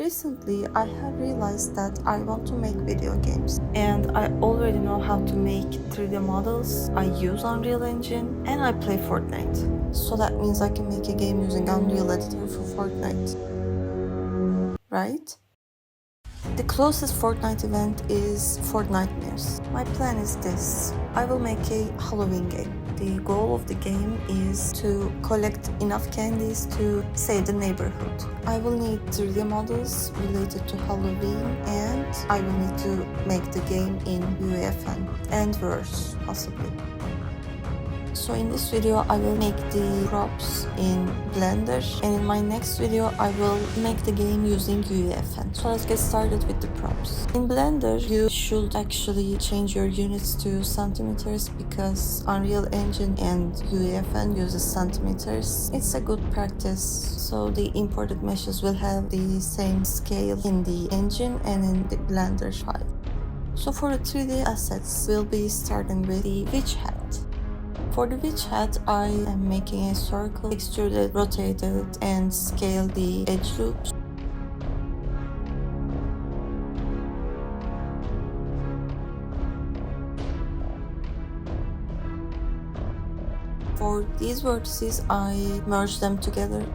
Recently, I have realized that I want to make video games, and I already know how to make 3D models. I use Unreal Engine and I play Fortnite. So that means I can make a game using Unreal Editor for Fortnite. Right? The closest Fortnite event is Fortnitemares. My plan is this. I will make a Halloween game. The goal of the game is to collect enough candies to save the neighborhood. I will need 3D models related to Halloween, and I will need to make the game in UEFN and verse, possibly. So in this video, I will make the props in Blender, and in my next video, I will make the game using UEFN. So let's get started with the props. In Blender, you should actually change your units to centimeters because Unreal Engine and UEFN uses centimeters. It's a good practice, so the imported meshes will have the same scale in the engine and in the Blender file. So for the 3D assets, we'll be starting with the witch hat. For the witch hat, I am making a circle, extruded, rotated, and scale the edge loops. For these vertices, I merge them together.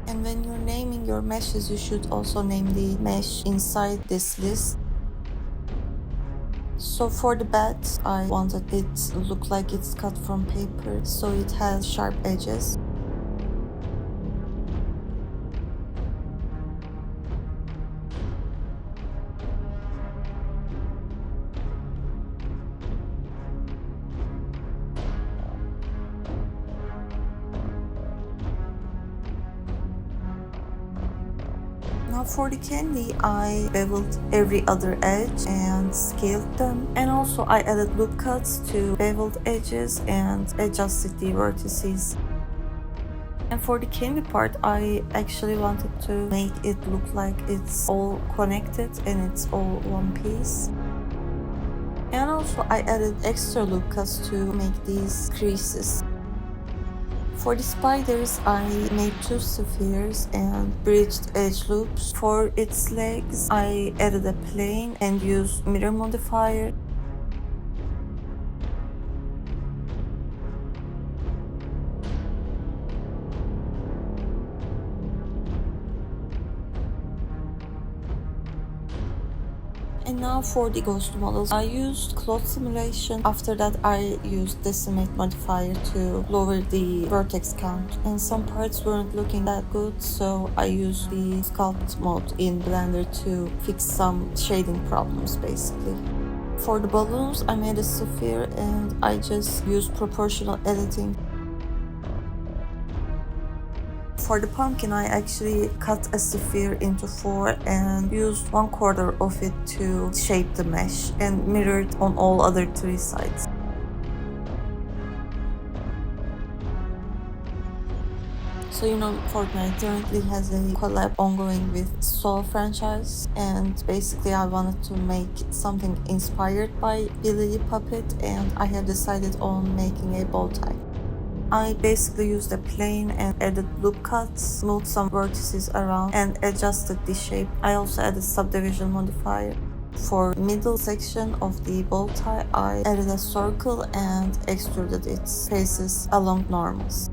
And when you're naming your meshes, you should also name the mesh inside this list. So for the bat, I wanted it to look like it's cut from paper, so it has sharp edges. Now for the candy, I beveled every other edge and scaled them. And also I added loop cuts to beveled edges and adjusted the vertices. And for the candy part, I actually wanted to make it look like it's all connected and it's all one piece. And also I added extra loop cuts to make these creases. For the spiders, I made 2 spheres and bridged edge loops. For its legs, I added a plane and used mirror modifier. And now for the ghost models, I used cloth simulation. After that, I used decimate modifier to lower the vertex count. And some parts weren't looking that good, so I used the sculpt mode in Blender to fix some shading problems, basically. For the balloons, I made a sphere and I just used proportional editing. For the pumpkin, I actually cut a sphere into 4 and used 1/4 of it to shape the mesh and mirrored on all other 3 sides. So Fortnite currently has a collab ongoing with Saw franchise, and basically I wanted to make something inspired by Billy the Puppet, and I have decided on making a bow tie. I basically used a plane and added loop cuts, moved some vertices around, and adjusted the shape. I also added subdivision modifier. For middle section of the bow tie, I added a circle and extruded its faces along normals.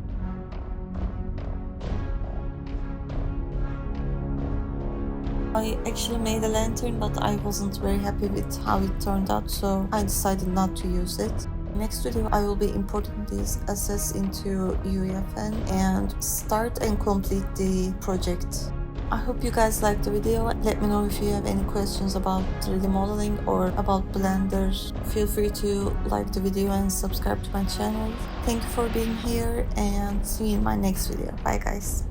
I actually made a lantern, but I wasn't very happy with how it turned out, so I decided not to use it. Next video, I will be importing these assets into UEFN and start and complete the project. I hope you guys liked the video. Let me know if you have any questions about 3D modeling or about Blender. Feel free to like the video and subscribe to my channel. Thank you for being here, and see you in my next video. Bye guys.